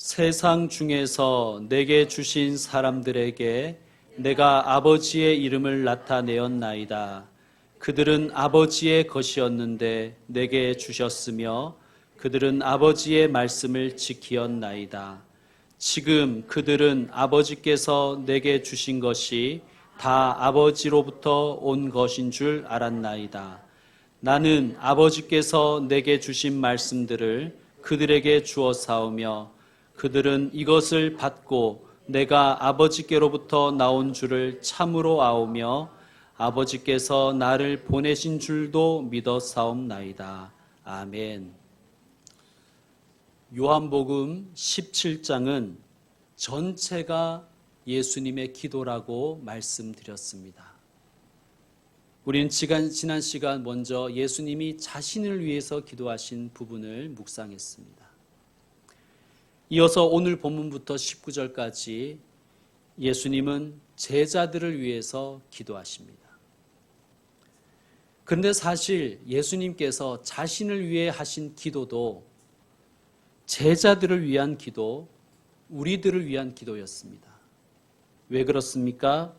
세상 중에서 내게 주신 사람들에게 내가 아버지의 이름을 나타내었나이다. 그들은 아버지의 것이었는데 내게 주셨으며 그들은 아버지의 말씀을 지키었나이다. 지금 그들은 아버지께서 내게 주신 것이 다 아버지로부터 온 것인 줄 알았나이다. 나는 아버지께서 내게 주신 말씀들을 그들에게 주었사오며 그들은 이것을 받고 내가 아버지께로부터 나온 줄을 참으로 아오며 아버지께서 나를 보내신 줄도 믿었사옵나이다. 아멘. 요한복음 17장은 전체가 예수님의 기도라고 말씀드렸습니다. 우리는 지난 시간 먼저 예수님이 자신을 위해서 기도하신 부분을 묵상했습니다. 이어서 오늘 본문부터 19절까지 예수님은 제자들을 위해서 기도하십니다. 그런데 사실 예수님께서 자신을 위해 하신 기도도 제자들을 위한 기도, 우리들을 위한 기도였습니다. 왜 그렇습니까?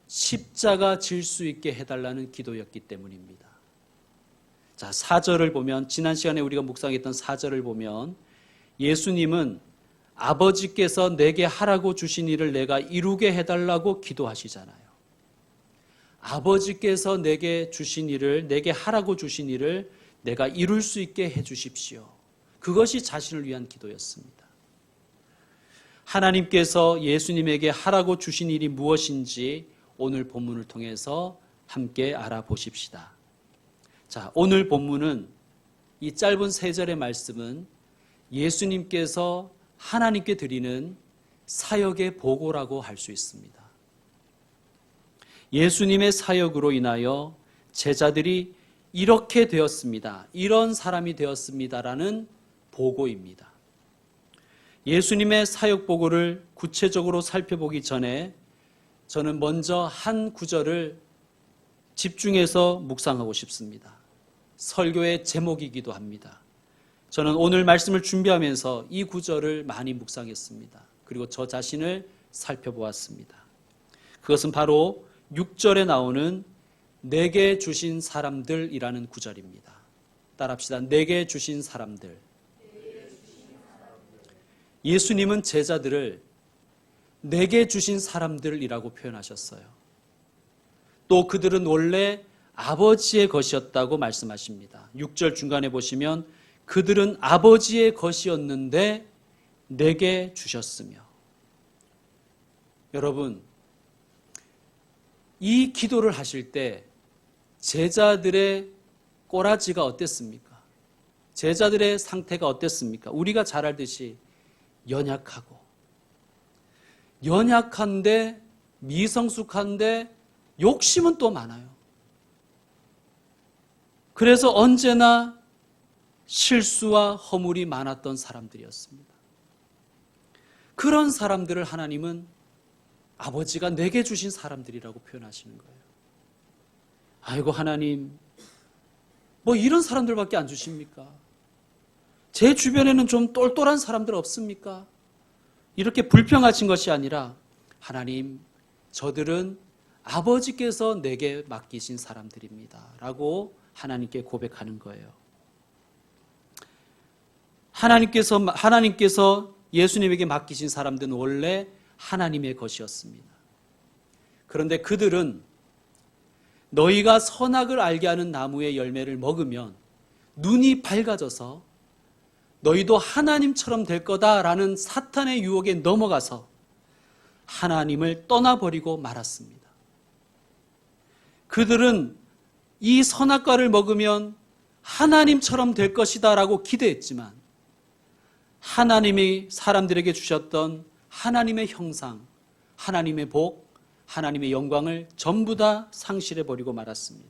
십자가 질 수 있게 해달라는 기도였기 때문입니다. 자, 4절을 보면, 지난 시간에 우리가 묵상했던 4절을 보면 예수님은 아버지께서 내게 하라고 주신 일을 내가 이루게 해달라고 기도하시잖아요. 아버지께서 내게 주신 일을, 내게 하라고 주신 일을 내가 이룰 수 있게 해주십시오. 그것이 자신을 위한 기도였습니다. 하나님께서 예수님에게 하라고 주신 일이 무엇인지 오늘 본문을 통해서 함께 알아보십시다. 자, 오늘 본문은 이 짧은 3절의 말씀은 예수님께서 하나님께 드리는 사역의 보고라고 할 수 있습니다. 예수님의 사역으로 인하여 제자들이 이렇게 되었습니다. 이런 사람이 되었습니다라는 보고입니다. 예수님의 사역 보고를 구체적으로 살펴보기 전에 저는 먼저 한 구절을 집중해서 묵상하고 싶습니다. 설교의 제목이기도 합니다. 저는 오늘 말씀을 준비하면서 이 구절을 많이 묵상했습니다. 그리고 저 자신을 살펴보았습니다. 그것은 바로 6절에 나오는 내게 주신 사람들이라는 구절입니다. 따라합시다. 내게 주신 사람들. 예수님은 제자들을 내게 주신 사람들이라고 표현하셨어요. 또 그들은 원래 아버지의 것이었다고 말씀하십니다. 6절 중간에 보시면 그들은 아버지의 것이었는데 내게 주셨으며. 여러분, 이 기도를 하실 때 제자들의 꼬라지가 어땠습니까? 제자들의 상태가 어땠습니까? 우리가 잘 알듯이 연약한데 미성숙한데 욕심은 또 많아요. 그래서 언제나 실수와 허물이 많았던 사람들이었습니다. 그런 사람들을 하나님은 아버지가 내게 주신 사람들이라고 표현하시는 거예요. 아이고 하나님, 뭐 이런 사람들밖에 안 주십니까? 제 주변에는 좀 똘똘한 사람들 없습니까? 이렇게 불평하신 것이 아니라 하나님, 저들은 아버지께서 내게 맡기신 사람들입니다 라고 하나님께 고백하는 거예요. 하나님께서 예수님에게 맡기신 사람들은 원래 하나님의 것이었습니다. 그런데 그들은 너희가 선악을 알게 하는 나무의 열매를 먹으면 눈이 밝아져서 너희도 하나님처럼 될 거다라는 사탄의 유혹에 넘어가서 하나님을 떠나버리고 말았습니다. 그들은 이 선악과를 먹으면 하나님처럼 될 것이다 라고 기대했지만 하나님이 사람들에게 주셨던 하나님의 형상, 하나님의 복, 하나님의 영광을 전부 다 상실해버리고 말았습니다.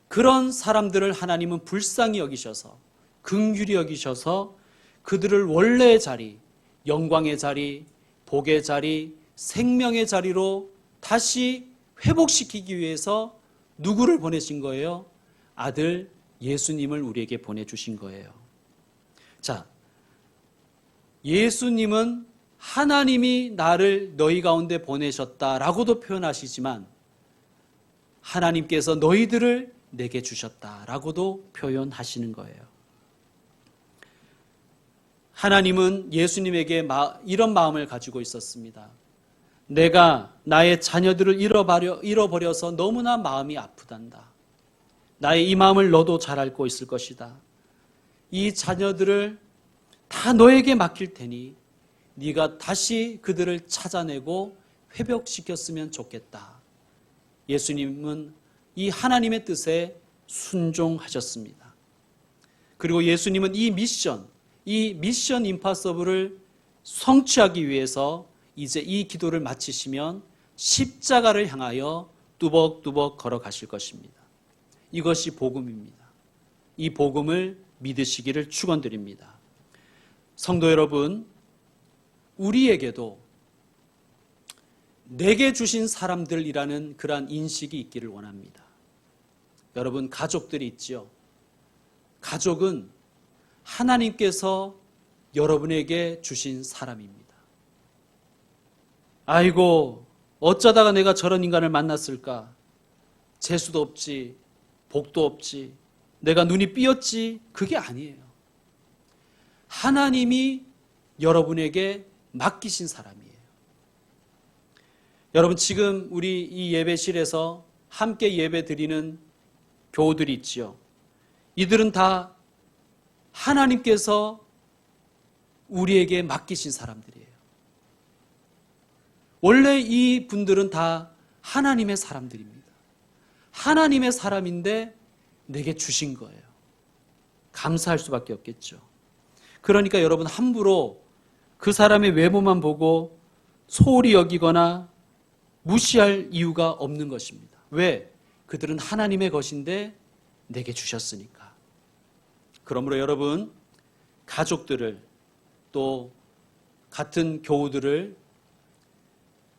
그런 사람들을 하나님은 불쌍히 여기셔서, 긍휼히 여기셔서 그들을 원래의 자리, 영광의 자리, 복의 자리, 생명의 자리로 다시 회복시키기 위해서 누구를 보내신 거예요? 아들 예수님을 우리에게 보내주신 거예요. 자, 예수님은 하나님이 나를 너희 가운데 보내셨다라고도 표현하시지만 하나님께서 너희들을 내게 주셨다라고도 표현하시는 거예요. 하나님은 예수님에게 이런 마음을 가지고 있었습니다. 내가 나의 자녀들을 잃어버려서 너무나 마음이 아프단다. 나의 이 마음을 너도 잘 알고 있을 것이다. 이 자녀들을 다 너에게 맡길 테니 네가 다시 그들을 찾아내고 회복시켰으면 좋겠다. 예수님은 이 하나님의 뜻에 순종하셨습니다. 그리고 예수님은 이 미션 임파서블을 성취하기 위해서 이제 이 기도를 마치시면 십자가를 향하여 뚜벅뚜벅 걸어가실 것입니다. 이것이 복음입니다. 이 복음을 믿으시기를 축원드립니다. 성도 여러분, 우리에게도 내게 주신 사람들이라는 그러한 인식이 있기를 원합니다. 여러분, 가족들이 있지요. 가족은 하나님께서 여러분에게 주신 사람입니다. 아이고, 어쩌다가 내가 저런 인간을 만났을까? 재수도 없지, 복도 없지, 내가 눈이 삐었지. 그게 아니에요. 하나님이 여러분에게 맡기신 사람이에요. 여러분, 지금 우리 이 예배실에서 함께 예배 드리는 교우들이 있지요. 이들은 다 하나님께서 우리에게 맡기신 사람들이에요. 원래 이 분들은 다 하나님의 사람들입니다. 하나님의 사람인데 내게 주신 거예요. 감사할 수밖에 없겠죠. 그러니까 여러분, 함부로 그 사람의 외모만 보고 소홀히 여기거나 무시할 이유가 없는 것입니다. 왜? 그들은 하나님의 것인데 내게 주셨으니까. 그러므로 여러분, 가족들을 또 같은 교우들을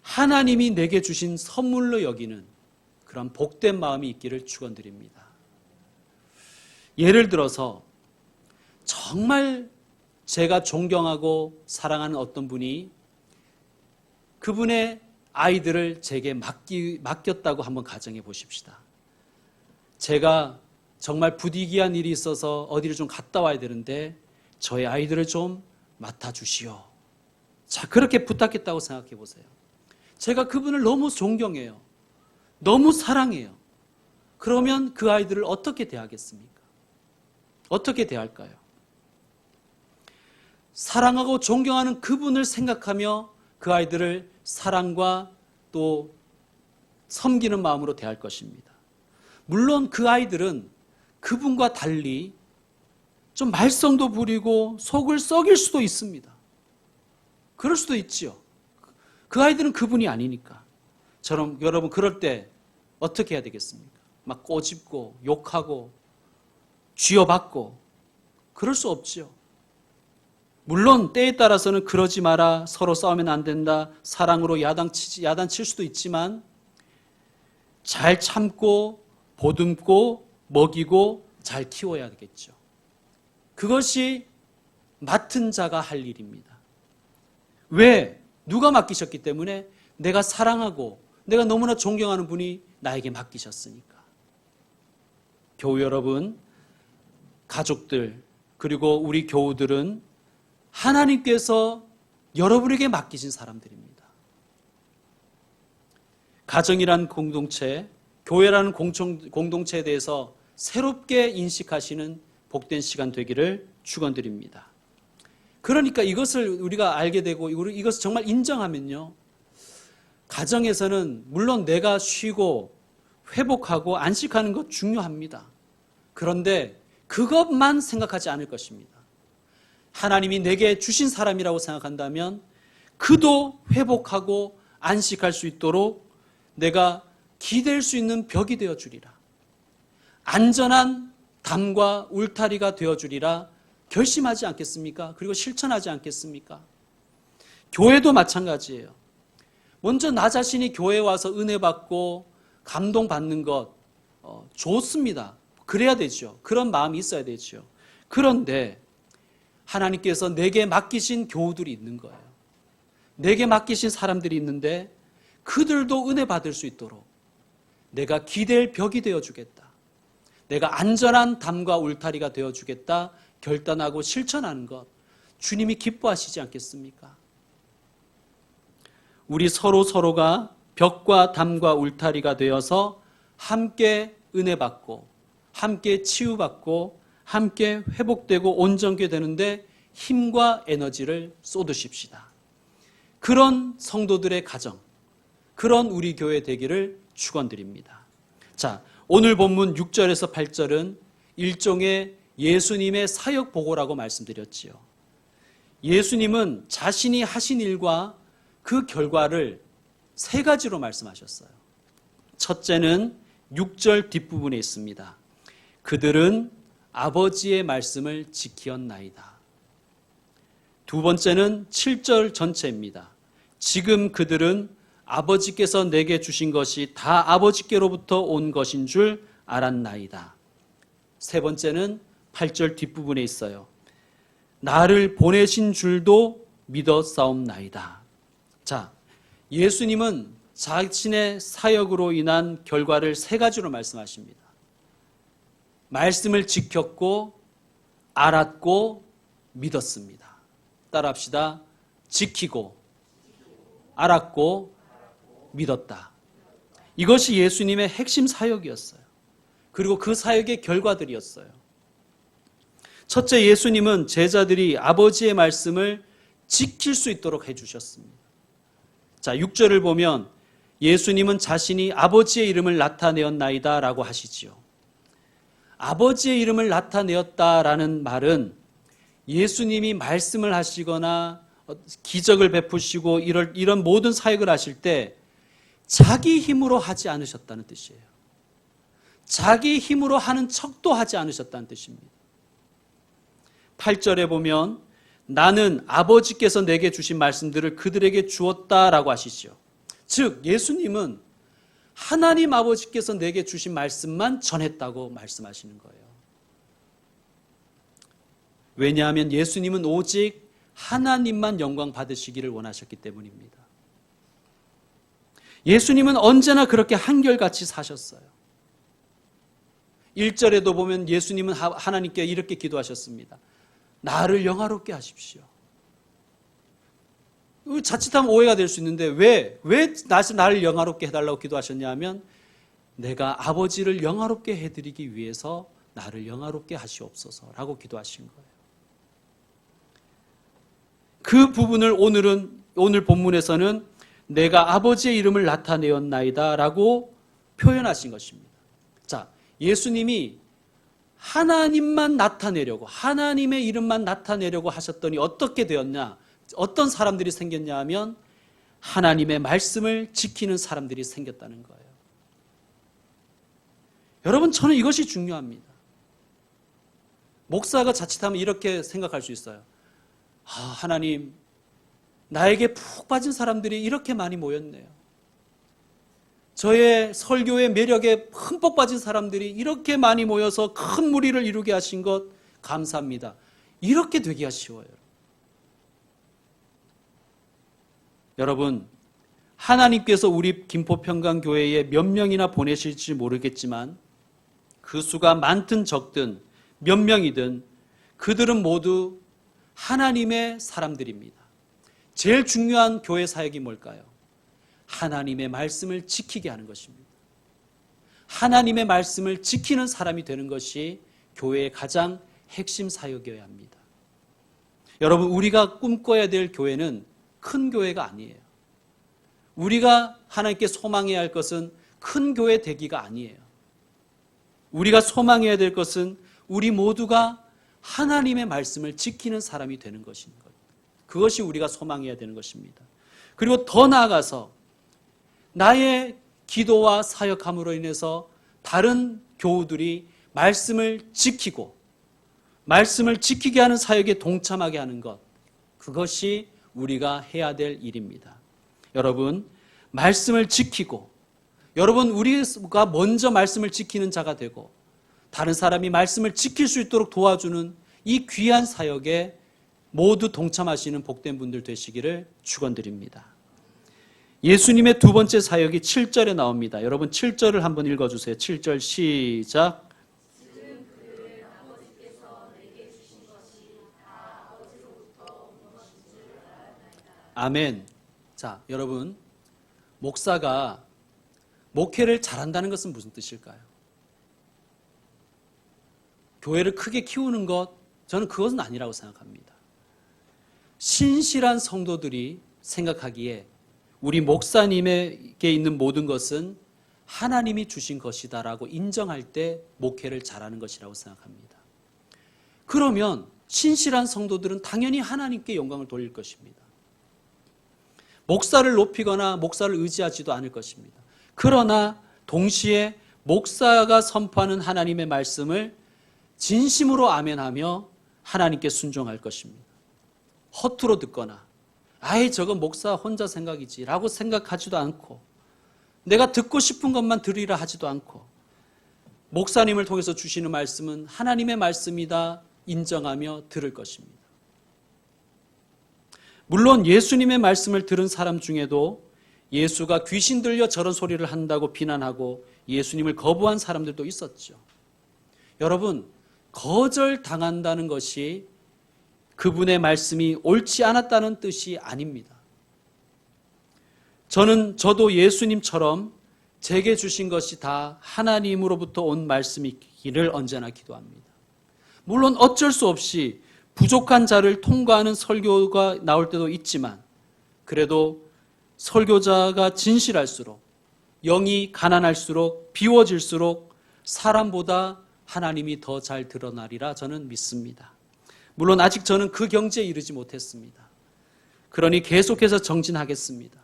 하나님이 내게 주신 선물로 여기는 그런 복된 마음이 있기를 축원드립니다. 예를 들어서 정말 제가 존경하고 사랑하는 어떤 분이 그분의 아이들을 제게 맡겼다고 한번 가정해 보십시다. 제가 정말 부득이한 일이 있어서 어디를 좀 갔다 와야 되는데 저의 아이들을 좀 맡아주시오. 자, 그렇게 부탁했다고 생각해 보세요. 제가 그분을 너무 존경해요. 너무 사랑해요. 그러면 그 아이들을 어떻게 대하겠습니까? 어떻게 대할까요? 사랑하고 존경하는 그분을 생각하며 그 아이들을 사랑과 또 섬기는 마음으로 대할 것입니다. 물론 그 아이들은 그분과 달리 좀 말썽도 부리고 속을 썩일 수도 있습니다. 그럴 수도 있지요. 그 아이들은 그분이 아니니까. 여러분, 그럴 때 어떻게 해야 되겠습니까? 막 꼬집고 욕하고 쥐어받고 그럴 수 없지요. 물론 때에 따라서는 그러지 마라, 서로 싸우면 안 된다, 사랑으로 야단칠 수도 있지만 잘 참고 보듬고 먹이고 잘 키워야 되겠죠. 그것이 맡은 자가 할 일입니다. 왜? 누가 맡기셨기 때문에 내가 사랑하고 내가 너무나 존경하는 분이 나에게 맡기셨으니까. 교우 여러분, 가족들, 그리고 우리 교우들은 하나님께서 여러분에게 맡기신 사람들입니다. 가정이라는 공동체, 교회라는 공동체에 대해서 새롭게 인식하시는 복된 시간 되기를 축원드립니다. 그러니까 이것을 우리가 알게 되고 이것을 정말 인정하면요, 가정에서는 물론 내가 쉬고 회복하고 안식하는 것 중요합니다. 그런데 그것만 생각하지 않을 것입니다. 하나님이 내게 주신 사람이라고 생각한다면 그도 회복하고 안식할 수 있도록 내가 기댈 수 있는 벽이 되어주리라. 안전한 담과 울타리가 되어주리라 결심하지 않겠습니까? 그리고 실천하지 않겠습니까? 교회도 마찬가지예요. 먼저 나 자신이 교회에 와서 은혜 받고 감동받는 것 좋습니다. 그래야 되죠. 그런 마음이 있어야 되죠. 그런데 하나님께서 내게 맡기신 교우들이 있는 거예요. 내게 맡기신 사람들이 있는데 그들도 은혜 받을 수 있도록 내가 기댈 벽이 되어주겠다. 내가 안전한 담과 울타리가 되어주겠다. 결단하고 실천하는 것, 주님이 기뻐하시지 않겠습니까? 우리 서로가 벽과 담과 울타리가 되어서 함께 은혜 받고 함께 치유받고 함께 회복되고 온전케 되는데 힘과 에너지를 쏟으십시다. 그런 성도들의 가정, 그런 우리 교회 되기를 축원드립니다. 자, 오늘 본문 6절에서 8절은 일종의 예수님의 사역 보고라고 말씀드렸지요. 예수님은 자신이 하신 일과 그 결과를 세 가지로 말씀하셨어요. 첫째는 6절 뒷부분에 있습니다. 그들은 아버지의 말씀을 지키었나이다. 두 번째는 7절 전체입니다. 지금 그들은 아버지께서 내게 주신 것이 다 아버지께로부터 온 것인 줄 알았나이다. 세 번째는 8절 뒷부분에 있어요. 나를 보내신 줄도 믿었사옵나이다. 자, 예수님은 자신의 사역으로 인한 결과를 세 가지로 말씀하십니다. 말씀을 지켰고 알았고 믿었습니다. 따라합시다. 지키고 알았고 믿었다. 이것이 예수님의 핵심 사역이었어요. 그리고 그 사역의 결과들이었어요. 첫째, 예수님은 제자들이 아버지의 말씀을 지킬 수 있도록 해주셨습니다. 자, 6절을 보면 예수님은 자신이 아버지의 이름을 나타내었나이다 라고 하시지요. 아버지의 이름을 나타내었다라는 말은 예수님이 말씀을 하시거나 기적을 베푸시고 이런 모든 사역을 하실 때 자기 힘으로 하지 않으셨다는 뜻이에요. 자기 힘으로 하는 척도 하지 않으셨다는 뜻입니다. 8절에 보면 나는 아버지께서 내게 주신 말씀들을 그들에게 주었다라고 하시죠. 즉 예수님은 하나님 아버지께서 내게 주신 말씀만 전했다고 말씀하시는 거예요. 왜냐하면 예수님은 오직 하나님만 영광 받으시기를 원하셨기 때문입니다. 예수님은 언제나 그렇게 한결같이 사셨어요. 1절에도 보면 예수님은 하나님께 이렇게 기도하셨습니다. 나를 영화롭게 하십시오. 자칫하면 오해가 될 수 있는데 왜 나를 영화롭게 해달라고 기도하셨냐 하면 내가 아버지를 영화롭게 해드리기 위해서 나를 영화롭게 하시옵소서라고 기도하신 거예요. 그 부분을 오늘 본문에서는 내가 아버지의 이름을 나타내었나이다 라고 표현하신 것입니다. 자, 예수님이 하나님만 나타내려고, 하나님의 이름만 나타내려고 하셨더니 어떻게 되었냐? 어떤 사람들이 생겼냐 하면 하나님의 말씀을 지키는 사람들이 생겼다는 거예요. 여러분, 저는 이것이 중요합니다. 목사가 자칫하면 이렇게 생각할 수 있어요. 하나님, 나에게 푹 빠진 사람들이 이렇게 많이 모였네요. 저의 설교의 매력에 흠뻑 빠진 사람들이 이렇게 많이 모여서 큰 무리를 이루게 하신 것 감사합니다. 이렇게 되기가 쉬워요. 여러분, 하나님께서 우리 김포평강교회에 몇 명이나 보내실지 모르겠지만 그 수가 많든 적든 몇 명이든 그들은 모두 하나님의 사람들입니다. 제일 중요한 교회 사역이 뭘까요? 하나님의 말씀을 지키게 하는 것입니다. 하나님의 말씀을 지키는 사람이 되는 것이 교회의 가장 핵심 사역이어야 합니다. 여러분, 우리가 꿈꿔야 될 교회는 큰 교회가 아니에요. 우리가 하나님께 소망해야 할 것은 큰 교회 되기가 아니에요. 우리가 소망해야 될 것은 우리 모두가 하나님의 말씀을 지키는 사람이 되는 것인 것. 그것이 우리가 소망해야 되는 것입니다. 그리고 더 나아가서 나의 기도와 사역함으로 인해서 다른 교우들이 말씀을 지키고 말씀을 지키게 하는 사역에 동참하게 하는 것, 그것이 우리가 해야 될 일입니다. 여러분, 말씀을 지키고 여러분, 우리가 먼저 말씀을 지키는 자가 되고 다른 사람이 말씀을 지킬 수 있도록 도와주는 이 귀한 사역에 모두 동참하시는 복된 분들 되시기를 축원드립니다. 예수님의 두 번째 사역이 7절에 나옵니다. 여러분 7절을 한번 읽어주세요. 7절 시작. 아멘. 자, 여러분, 목사가 목회를 잘한다는 것은 무슨 뜻일까요? 교회를 크게 키우는 것, 저는 그것은 아니라고 생각합니다. 신실한 성도들이 생각하기에 우리 목사님에게 있는 모든 것은 하나님이 주신 것이다라고 인정할 때 목회를 잘하는 것이라고 생각합니다. 그러면 신실한 성도들은 당연히 하나님께 영광을 돌릴 것입니다. 목사를 높이거나 목사를 의지하지도 않을 것입니다. 그러나 동시에 목사가 선포하는 하나님의 말씀을 진심으로 아멘하며 하나님께 순종할 것입니다. 허투루 듣거나 아이 저건 목사 혼자 생각이지 라고 생각하지도 않고 내가 듣고 싶은 것만 들으라 하지도 않고 목사님을 통해서 주시는 말씀은 하나님의 말씀이다 인정하며 들을 것입니다. 물론 예수님의 말씀을 들은 사람 중에도 예수가 귀신 들려 저런 소리를 한다고 비난하고 예수님을 거부한 사람들도 있었죠. 여러분, 거절당한다는 것이 그분의 말씀이 옳지 않았다는 뜻이 아닙니다. 저도 예수님처럼 제게 주신 것이 다 하나님으로부터 온 말씀이기를 언제나 기도합니다. 물론 어쩔 수 없이 부족한 자를 통과하는 설교가 나올 때도 있지만 그래도 설교자가 진실할수록 영이 가난할수록 비워질수록 사람보다 하나님이 더 잘 드러나리라 저는 믿습니다. 물론 아직 저는 그 경지에 이르지 못했습니다. 그러니 계속해서 정진하겠습니다.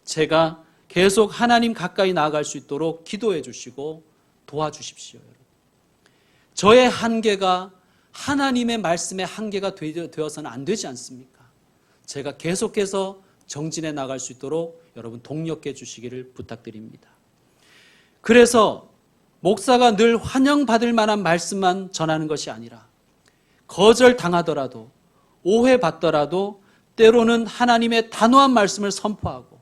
제가 계속 하나님 가까이 나아갈 수 있도록 기도해 주시고 도와주십시오. 여러분. 저의 한계가 하나님의 말씀의 한계가 되어서는 안 되지 않습니까? 제가 계속해서 정진해 나갈 수 있도록 여러분 동력해 주시기를 부탁드립니다. 그래서 목사가 늘 환영받을 만한 말씀만 전하는 것이 아니라 거절당하더라도 오해받더라도 때로는 하나님의 단호한 말씀을 선포하고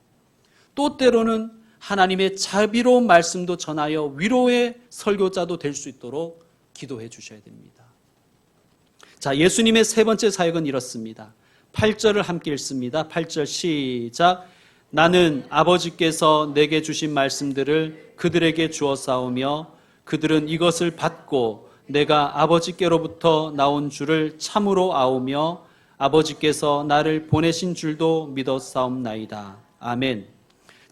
또 때로는 하나님의 자비로운 말씀도 전하여 위로의 설교자도 될 수 있도록 기도해 주셔야 됩니다. 자, 예수님의 세 번째 사역은 이렇습니다. 8절을 함께 읽습니다. 8절 시작. 나는 아버지께서 내게 주신 말씀들을 그들에게 주었사오며 그들은 이것을 받고 내가 아버지께로부터 나온 줄을 참으로 아오며 아버지께서 나를 보내신 줄도 믿었사옵나이다. 아멘.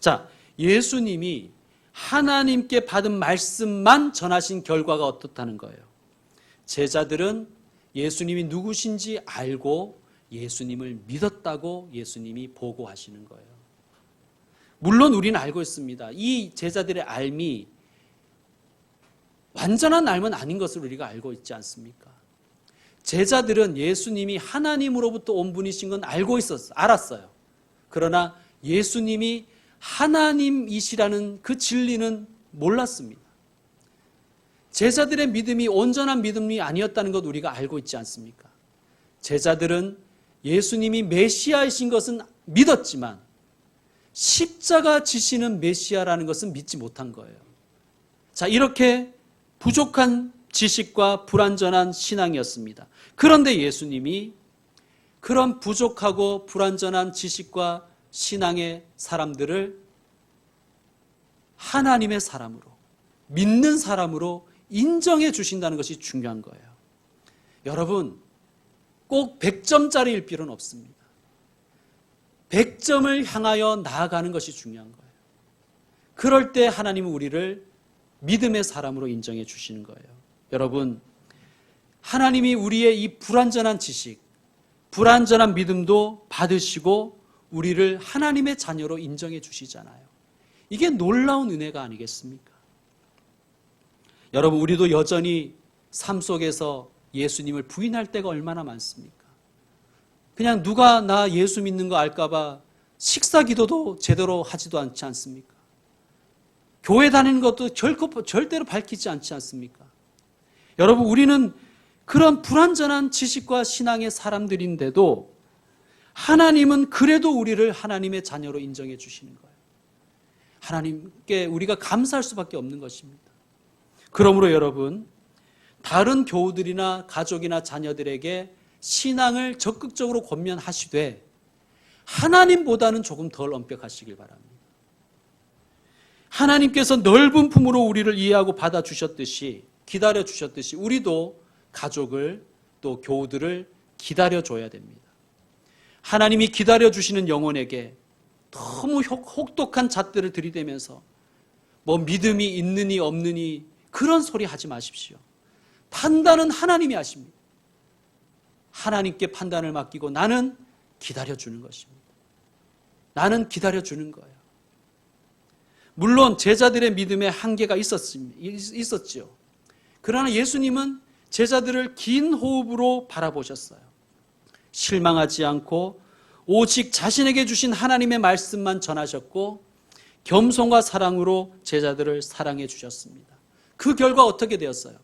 자, 예수님이 하나님께 받은 말씀만 전하신 결과가 어떻다는 거예요? 제자들은 예수님이 누구신지 알고 예수님을 믿었다고 예수님이 보고하시는 거예요. 물론 우리는 알고 있습니다. 이 제자들의 알미 완전한 알면 아닌 것을 우리가 알고 있지 않습니까? 제자들은 예수님이 하나님으로부터 온 분이신 건 알았어요. 그러나 예수님이 하나님이시라는 그 진리는 몰랐습니다. 제자들의 믿음이 온전한 믿음이 아니었다는 것 우리가 알고 있지 않습니까? 제자들은 예수님이 메시아이신 것은 믿었지만 십자가 지시는 메시아라는 것은 믿지 못한 거예요. 자, 이렇게 부족한 지식과 불완전한 신앙이었습니다. 그런데 예수님이 그런 부족하고 불완전한 지식과 신앙의 사람들을 하나님의 사람으로, 믿는 사람으로 인정해 주신다는 것이 중요한 거예요. 여러분, 꼭 100점짜리일 필요는 없습니다. 100점을 향하여 나아가는 것이 중요한 거예요. 그럴 때 하나님은 우리를 믿음의 사람으로 인정해 주시는 거예요. 여러분, 하나님이 우리의 이 불완전한 지식, 불완전한 믿음도 받으시고 우리를 하나님의 자녀로 인정해 주시잖아요. 이게 놀라운 은혜가 아니겠습니까? 여러분, 우리도 여전히 삶 속에서 예수님을 부인할 때가 얼마나 많습니까? 그냥 누가 나 예수 믿는 거 알까봐 식사 기도도 제대로 하지도 않지 않습니까? 교회 다니는 것도 절대로 밝히지 않지 않습니까? 여러분, 우리는 그런 불완전한 지식과 신앙의 사람들인데도 하나님은 그래도 우리를 하나님의 자녀로 인정해 주시는 거예요. 하나님께 우리가 감사할 수밖에 없는 것입니다. 그러므로 여러분, 다른 교우들이나 가족이나 자녀들에게 신앙을 적극적으로 권면하시되 하나님보다는 조금 덜 엄격하시길 바랍니다. 하나님께서 넓은 품으로 우리를 이해하고 받아주셨듯이, 기다려주셨듯이 우리도 가족을 또 교우들을 기다려줘야 됩니다. 하나님이 기다려주시는 영혼에게 너무 혹독한 잣들을 들이대면서 뭐 믿음이 있느니 없느니 그런 소리 하지 마십시오. 판단은 하나님이 하십니다. 하나님께 판단을 맡기고 나는 기다려주는 것입니다. 나는 기다려주는 거예요. 물론 제자들의 믿음에 한계가 있었지요. 그러나 예수님은 제자들을 긴 호흡으로 바라보셨어요. 실망하지 않고 오직 자신에게 주신 하나님의 말씀만 전하셨고 겸손과 사랑으로 제자들을 사랑해 주셨습니다. 그 결과 어떻게 되었어요?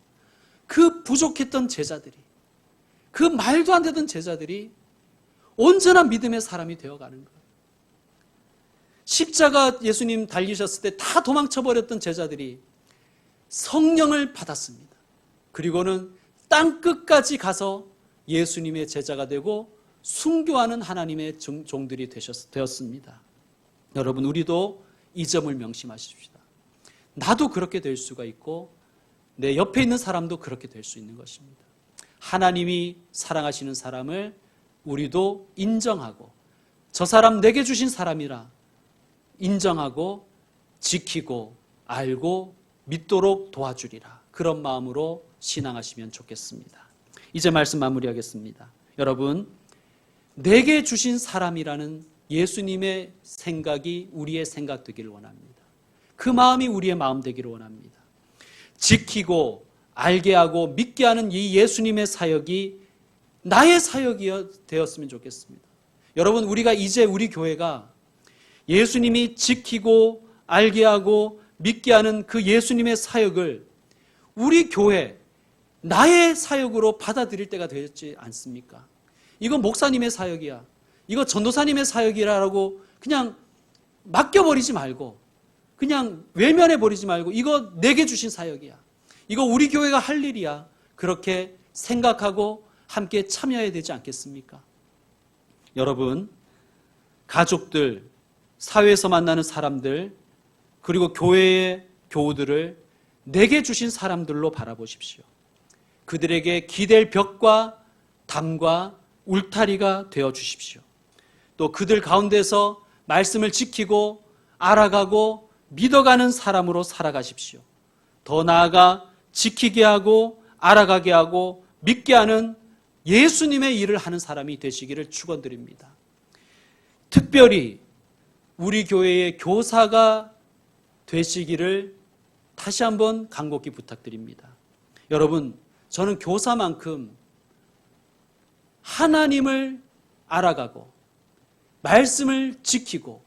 그 부족했던 제자들이, 그 말도 안 되던 제자들이 온전한 믿음의 사람이 되어가는 거예요. 십자가 예수님 달리셨을 때 다 도망쳐버렸던 제자들이 성령을 받았습니다. 그리고는 땅끝까지 가서 예수님의 제자가 되고 순교하는 하나님의 종들이 되었습니다. 여러분, 우리도 이 점을 명심하십시다. 나도 그렇게 될 수가 있고 내 옆에 있는 사람도 그렇게 될 수 있는 것입니다. 하나님이 사랑하시는 사람을 우리도 인정하고 저 사람 내게 주신 사람이라 인정하고 지키고 알고 믿도록 도와주리라. 그런 마음으로 신앙하시면 좋겠습니다. 이제 말씀 마무리하겠습니다. 여러분, 내게 주신 사람이라는 예수님의 생각이 우리의 생각 되기를 원합니다. 그 마음이 우리의 마음 되기를 원합니다. 지키고 알게 하고 믿게 하는 이 예수님의 사역이 나의 사역이 되었으면 좋겠습니다. 여러분, 우리가 이제 우리 교회가 예수님이 지키고 알게 하고 믿게 하는 그 예수님의 사역을 우리 교회, 나의 사역으로 받아들일 때가 되었지 않습니까? 이거 목사님의 사역이야, 이거 전도사님의 사역이라고 그냥 맡겨버리지 말고, 그냥 외면해버리지 말고, 이거 내게 주신 사역이야, 이거 우리 교회가 할 일이야, 그렇게 생각하고 함께 참여해야 되지 않겠습니까? 여러분, 가족들, 사회에서 만나는 사람들, 그리고 교회의 교우들을 내게 주신 사람들로 바라보십시오. 그들에게 기댈 벽과 담과 울타리가 되어 주십시오. 또 그들 가운데서 말씀을 지키고 알아가고 믿어가는 사람으로 살아가십시오. 더 나아가 지키게 하고 알아가게 하고 믿게 하는 예수님의 일을 하는 사람이 되시기를 축원드립니다. 특별히 우리 교회의 교사가 되시기를 다시 한번 간곡히 부탁드립니다. 여러분, 저는 교사만큼 하나님을 알아가고 말씀을 지키고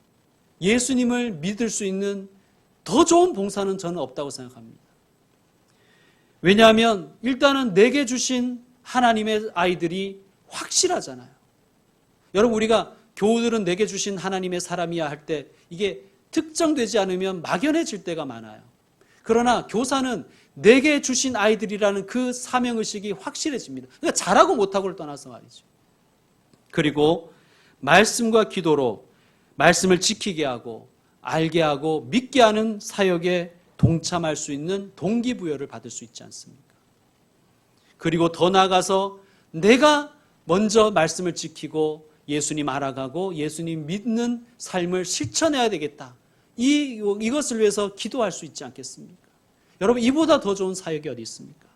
예수님을 믿을 수 있는 더 좋은 봉사는 저는 없다고 생각합니다. 왜냐하면 일단은 내게 주신 하나님의 아이들이 확실하잖아요. 여러분, 우리가 교우들은 내게 주신 하나님의 사람이야 할 때 이게 특정되지 않으면 막연해질 때가 많아요. 그러나 교사는 내게 주신 아이들이라는 그 사명의식이 확실해집니다. 그러니까 잘하고 못하고를 떠나서 말이죠. 그리고 말씀과 기도로 말씀을 지키게 하고 알게 하고 믿게 하는 사역에 동참할 수 있는 동기부여를 받을 수 있지 않습니까? 그리고 더 나아가서 내가 먼저 말씀을 지키고 예수님 알아가고 예수님 믿는 삶을 실천해야 되겠다. 이것을 위해서 기도할 수 있지 않겠습니까? 여러분, 이보다 더 좋은 사역이 어디 있습니까?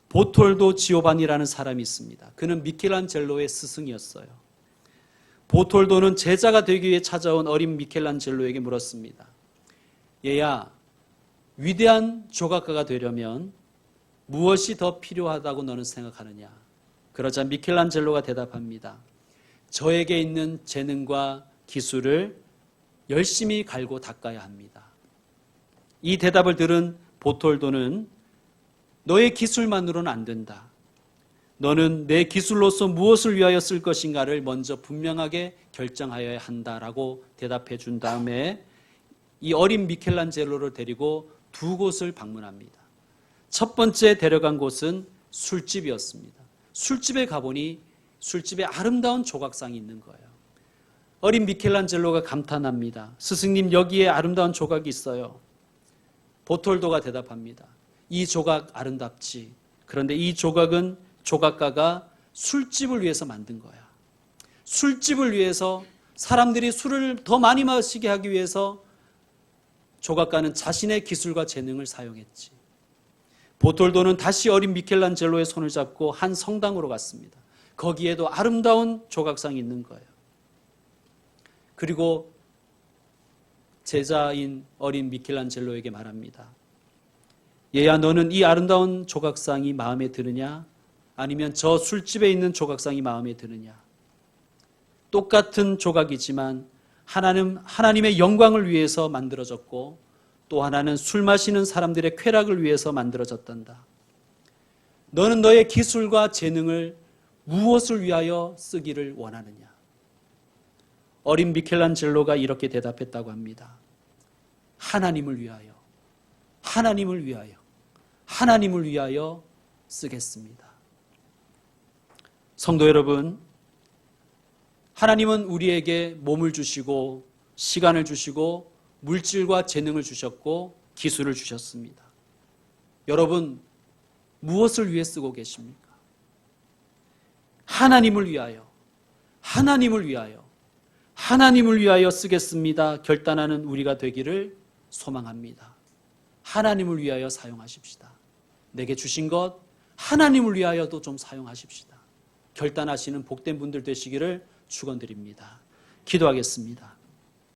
보톨도 지오반니라는 사람이 있습니다. 그는 미켈란젤로의 스승이었어요. 보톨도는 제자가 되기 위해 찾아온 어린 미켈란젤로에게 물었습니다. 얘야, 위대한 조각가가 되려면 무엇이 더 필요하다고 너는 생각하느냐? 그러자 미켈란젤로가 대답합니다. 저에게 있는 재능과 기술을 열심히 갈고 닦아야 합니다. 이 대답을 들은 보톨도는 너의 기술만으로는 안 된다. 너는 내 기술로서 무엇을 위하여 쓸 것인가를 먼저 분명하게 결정하여야 한다라고 대답해 준 다음에 이 어린 미켈란젤로를 데리고 두 곳을 방문합니다. 첫 번째 데려간 곳은 술집이었습니다. 술집에 가보니 술집에 아름다운 조각상이 있는 거예요. 어린 미켈란젤로가 감탄합니다. 스승님, 여기에 아름다운 조각이 있어요. 보톨도가 대답합니다. 이 조각 아름답지. 그런데 이 조각은 조각가가 술집을 위해서 만든 거야. 술집을 위해서 사람들이 술을 더 많이 마시게 하기 위해서 조각가는 자신의 기술과 재능을 사용했지. 보톨도는 다시 어린 미켈란젤로의 손을 잡고 한 성당으로 갔습니다. 거기에도 아름다운 조각상이 있는 거예요. 그리고 제자인 어린 미켈란젤로에게 말합니다. 얘야, 너는 이 아름다운 조각상이 마음에 드느냐? 아니면 저 술집에 있는 조각상이 마음에 드느냐? 똑같은 조각이지만 하나는 하나님의 영광을 위해서 만들어졌고 또 하나는 술 마시는 사람들의 쾌락을 위해서 만들어졌단다. 너는 너의 기술과 재능을 무엇을 위하여 쓰기를 원하느냐? 어린 미켈란젤로가 이렇게 대답했다고 합니다. 하나님을 위하여, 하나님을 위하여, 하나님을 위하여 쓰겠습니다. 성도 여러분, 하나님은 우리에게 몸을 주시고 시간을 주시고 물질과 재능을 주셨고 기술을 주셨습니다. 여러분, 무엇을 위해 쓰고 계십니까? 하나님을 위하여, 하나님을 위하여, 하나님을 위하여 쓰겠습니다. 결단하는 우리가 되기를 소망합니다. 하나님을 위하여 사용하십시다. 내게 주신 것 하나님을 위하여도 좀 사용하십시다. 결단하시는 복된 분들 되시기를 축원드립니다. 기도하겠습니다.